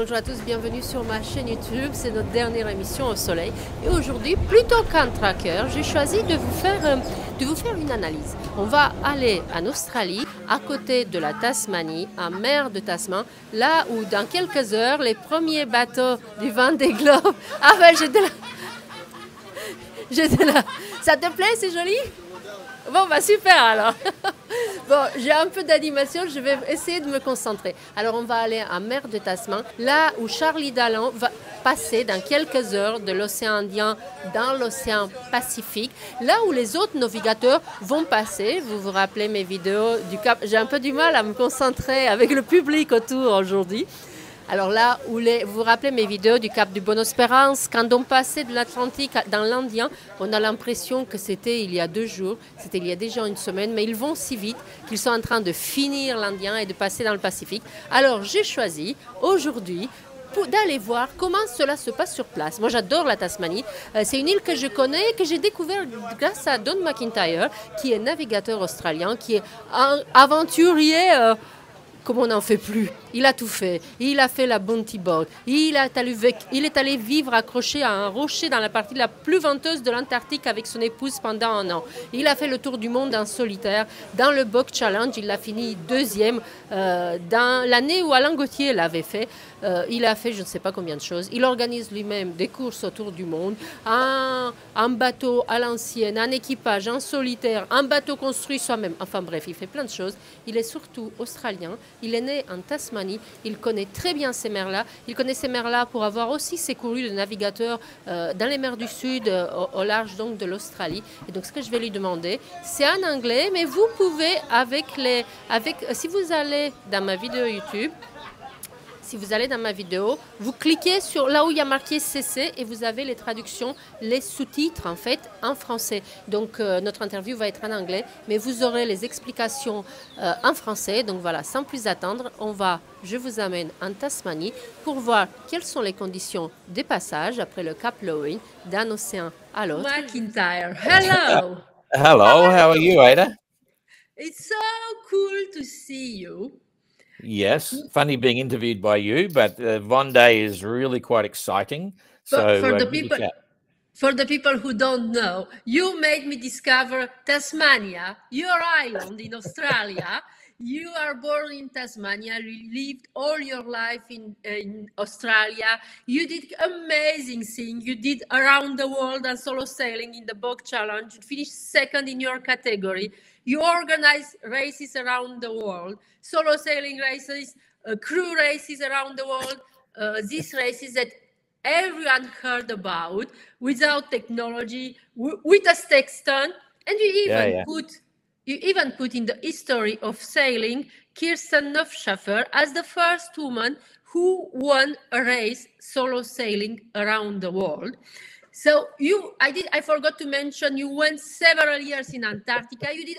Bonjour à tous, bienvenue sur ma chaîne YouTube, c'est notre dernière émission au soleil. Et aujourd'hui, plutôt qu'un tracker, j'ai choisi de vous faire une analyse. On va aller en Australie, à côté de la Tasmanie, en mer de Tasman, là où dans quelques heures, les premiers bateaux du Vendée Globe... Ah ben j'étais là. J'étais là. Ça te plaît, c'est joli? Bon, bah super alors. Bon, j'ai un peu d'animation, je vais essayer de me concentrer. Alors, on va aller en mer de Tasman, là où Charlie Dallan va passer dans quelques heures de l'océan Indien dans l'océan Pacifique, là où les autres navigateurs vont passer. Vous vous rappelez mes vidéos du Cap? J'ai un peu du mal à me concentrer avec le public autour aujourd'hui. Alors là, vous vous rappelez mes vidéos du Cap du Bonne-Espérance, quand on passait de l'Atlantique dans l'Indien, on a l'impression que c'était il y a 2 jours, c'était il y a déjà une semaine, mais ils vont si vite qu'ils sont en train de finir l'Indien et de passer dans le Pacifique. Alors j'ai choisi aujourd'hui d'aller voir comment cela se passe sur place. Moi j'adore la Tasmanie, c'est une île que je connais et que j'ai découvert grâce à Don MCINTYRE, qui est navigateur australien, qui est un aventurier... Comme on n'en fait plus. Il a tout fait. Il a fait la bounty boat. Il est allé vivre accroché à un rocher dans la partie la plus venteuse de l'Antarctique avec son épouse pendant 1 an. Il a fait le tour du monde en solitaire. Dans le Book Challenge, il a fini 2e. Dans l'année où Alain Gauthier l'avait fait, il a fait je ne sais pas combien de choses. Il organise lui-même des courses autour du monde. Un bateau à l'ancienne, un équipage, un solitaire, un bateau construit soi-même. Enfin bref, il fait plein de choses. Il est surtout australien. Il est né en Tasmanie, il connaît très bien ces mers-là. Il connaît ces mers-là pour avoir aussi secouru le navigateur dans les mers du Sud, au large donc de l'Australie. Et donc ce que je vais lui demander, c'est en anglais, mais vous pouvez si vous allez dans ma vidéo YouTube, vous cliquez sur là où il y a marqué CC et vous avez les traductions, les sous-titres en fait en français. Donc notre interview va être en anglais, mais vous aurez les explications en français. Donc voilà, sans plus attendre, je vous amène en Tasmanie pour voir quelles sont les conditions des passages après le Cap Lowing d'un océan à l'autre. McIntyre, hello! Hello, how are you, Ada? It's so cool to see you. Yes, funny being interviewed by you, but Vendée is really quite exciting. So for the people who don't know, you made me discover Tasmania, your island in Australia. You are born in Tasmania, you lived all your life in Australia. You did amazing things. You did around the world and solo sailing in the Book Challenge. You finished 2nd in your category. You organize races around the world, solo sailing races, crew races around the world, these races that everyone heard about without technology, with a sextant, and you even put in the history of sailing Kirsten Neufschaffer as the first woman who won a race solo sailing around the world. So I forgot to mention, you went several years in Antarctica. You did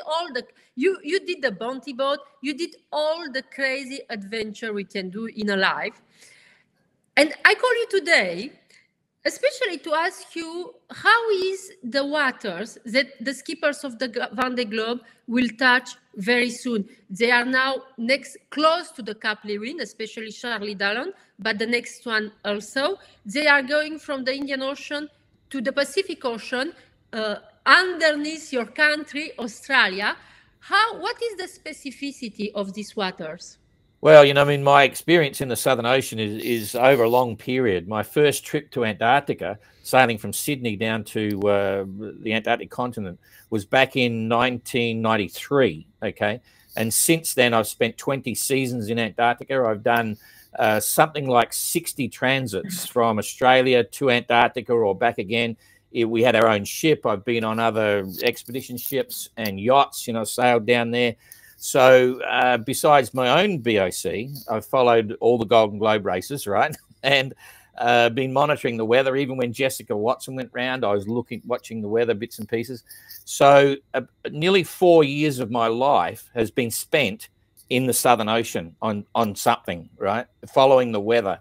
you did the bounty boat. You did all the crazy adventure we can do in a life. And I call you today, especially to ask you, how is the waters that the skippers of the Vendée Globe will touch very soon? They are now close to the Cap Lewin, especially Charlie Dallan, but the next one also. They are going from the Indian Ocean to the Pacific Ocean, underneath your country, Australia. What is the specificity of these waters? Well, I mean, my experience in the Southern Ocean is over a long period. My first trip to Antarctica, sailing from Sydney down to the Antarctic continent, was back in 1993, okay? And since then, I've spent 20 seasons in Antarctica. I've done something like 60 transits from Australia to Antarctica or back again. We had our own ship. I've been on other expedition ships and yachts, sailed down there. So besides my own BOC, I've followed all the Golden Globe races, right? And been monitoring the weather. Even when Jessica Watson went round, I was watching the weather bits and pieces. So nearly 4 years of my life has been spent in the Southern Ocean on something, right? Following the weather.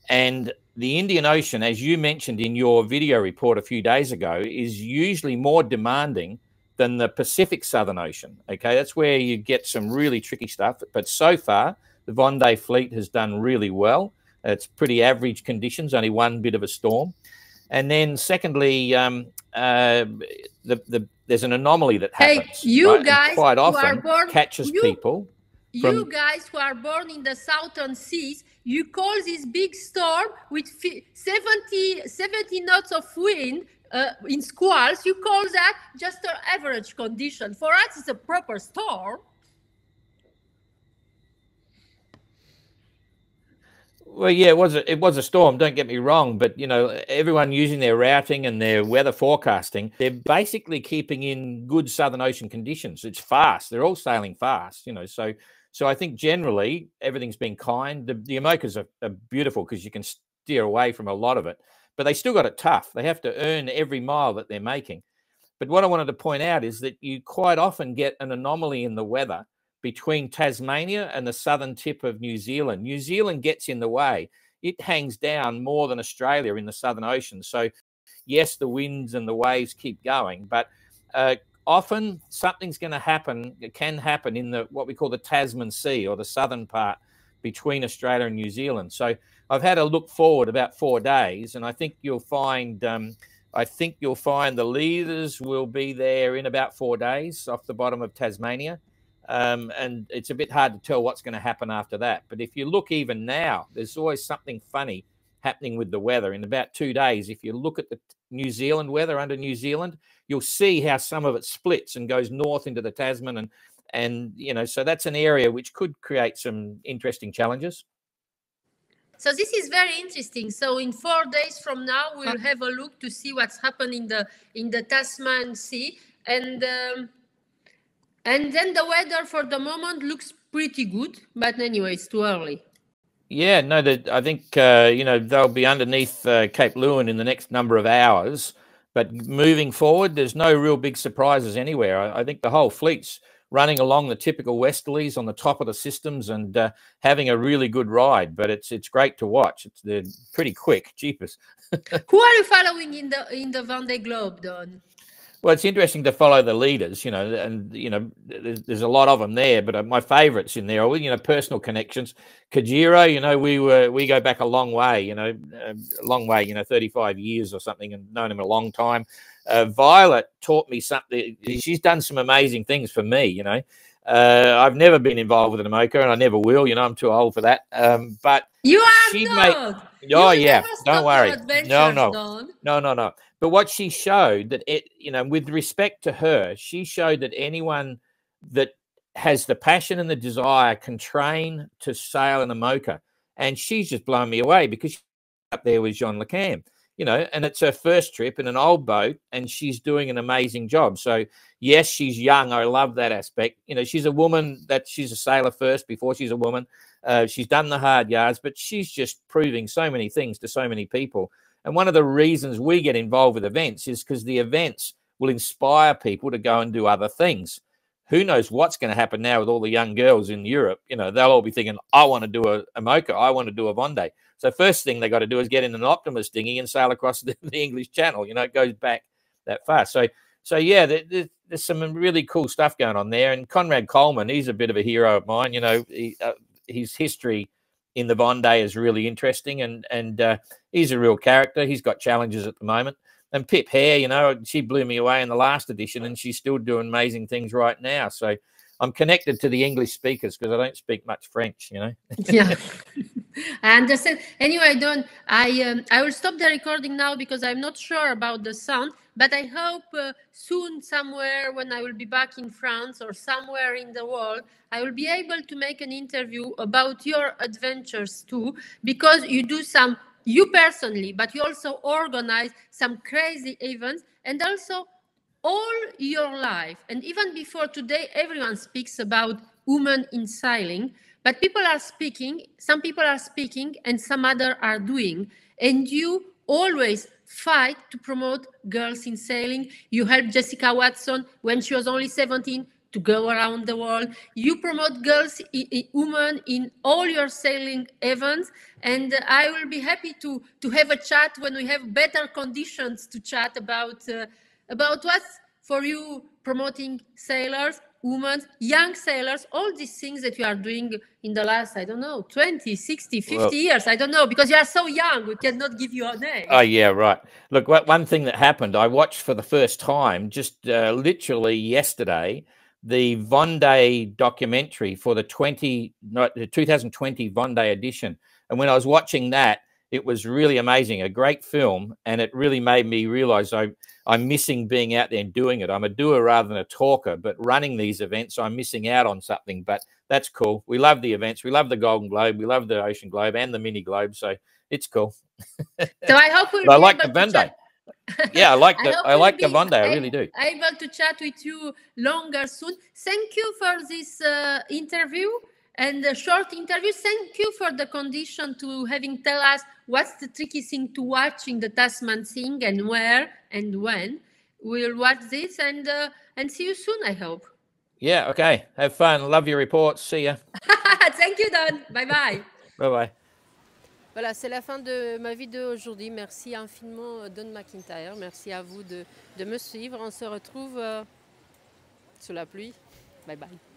And the Indian Ocean, as you mentioned in your video report a few days ago, is usually more demanding than the Pacific Southern Ocean. Okay, that's where you get some really tricky stuff. But so far, the Vendée fleet has done really well. It's pretty average conditions, only one bit of a storm. And then secondly, there's an anomaly that happens. Hey, you right? guys and quite often who are born, catches people. You guys who are born in the southern seas, you call this big storm with 70 knots of wind in squalls, you call that just an average condition. For us, it's a proper storm. Well, yeah, it was a storm, don't get me wrong, but you know, everyone using their routing and their weather forecasting, they're basically keeping in good Southern Ocean conditions. It's fast. They're all sailing fast, you know, so I think generally everything's been kind. The Amokas are beautiful because you can steer away from a lot of it, but they still got it tough. They have to earn every mile that they're making. But what I wanted to point out is that you quite often get an anomaly in the weather between Tasmania and the southern tip of New Zealand. New Zealand gets in the way. It hangs down more than Australia in the Southern Ocean. So yes, the winds and the waves keep going, but often something's going to happen. It can happen in the what we call the Tasman Sea, or the southern part between Australia and New Zealand. So I've had a look forward about 4 days, and I think you'll find the leaders will be there in about 4 days off the bottom of Tasmania. And it's a bit hard to tell what's going to happen after that. But if you look even now, there's always something funny happening with the weather. In about 2 days, if you look at the New Zealand weather under New Zealand, you'll see how some of it splits and goes north into the Tasman. And you know, so that's an area which could create some interesting challenges. So this is very interesting. So in 4 days from now, we'll have a look to see what's happening in the Tasman Sea. And then the weather for the moment looks pretty good, but anyway, it's too early. Yeah, no, I think, you know, they'll be underneath Cape Lewin in the next number of hours. But moving forward, there's no real big surprises anywhere. I think the whole fleet's running along the typical westerlies on the top of the systems and having a really good ride. But it's great to watch. They're pretty quick, jeepers. Who are you following in the Vendée Globe, Don? Well, it's interesting to follow the leaders, you know, and, you know, there's a lot of them there, but my favorites in there are, you know, personal connections. Kajiro, you know, we go back a long way, you know, 35 years or something, and known him a long time. Violet taught me something. She's done some amazing things for me, you know. I've never been involved with an Amoka, and I never will, you know, I'm too old for that. But you are not. Oh, yeah, don't worry. No. But what she showed that you know, with respect to her, she showed that anyone that has the passion and the desire can train to sail an Amoka. And she's just blown me away because she's up there with Jean Le Cam, you know, and it's her first trip in an old boat, and she's doing an amazing job. So yes, she's young. I love that aspect. You know, she's a woman, she's a sailor first before she's a woman. She's done the hard yards, but she's just proving so many things to so many people. And one of the reasons we get involved with events is because the events will inspire people to go and do other things. Who knows what's going to happen now with all the young girls in Europe? You know, they'll all be thinking, I want to do a Amoka, I want to do a Vende. So first thing they got to do is get in an Optimus dinghy and sail across the English Channel. You know, it goes back that far. So yeah, there's some really cool stuff going on there. And Conrad Coleman, he's a bit of a hero of mine. You know, his history in the Vendée is really interesting, and he's a real character. He's got challenges at the moment. And Pip Hare, you know, she blew me away in the last edition, and she's still doing amazing things right now. So I'm connected to the English speakers because I don't speak much French, you know. Yeah, I understand. Anyway, Don, I will stop the recording now because I'm not sure about the sound, but I hope soon, somewhere when I will be back in France or somewhere in the world, I will be able to make an interview about your adventures too, because you do some, you personally, but you also organize some crazy events, and also all your life. And even before today, everyone speaks about women in sailing, but people are speaking, some people are speaking and some other are doing. And you always fight to promote girls in sailing. You helped Jessica Watson when she was only 17 to go around the world. You promote girls, women in all your sailing events. And I will be happy to have a chat when we have better conditions to chat about what's for you promoting sailors. women, young sailors, all these things that you are doing in the last, I don't know, 20, 60, 50 years. I don't know, because you are so young, we cannot give you a name. Oh, yeah, right. Look, one thing that happened, I watched for the first time, just literally yesterday, the Vende documentary for the 2020 Vende edition. And when I was watching that, it was really amazing, a great film, and it really made me realize I'm missing being out there and doing it. I'm a doer rather than a talker, but running these events, I'm missing out on something, but that's cool. We love the events. We love the Golden Globe. We love the Ocean Globe and the Mini Globe, so it's cool. So I hope we'll I be like able the Vende. to Yeah, I like the Vende. I really do. Able to chat with you longer soon. Thank you for this interview and a short interview. Thank you for the condition to having tell us what's the tricky thing to watch in the Tasman thing and where and when. We'll watch this and see you soon, I hope. Yeah, okay. Have fun. Love your reports. See ya. Thank you, Don. Bye-bye. Bye-bye. Voilà, c'est la fin de ma vidéo aujourd'hui. Merci infiniment, Don MCINTYRE. Merci à vous de me suivre. On se retrouve sous la pluie. Bye bye.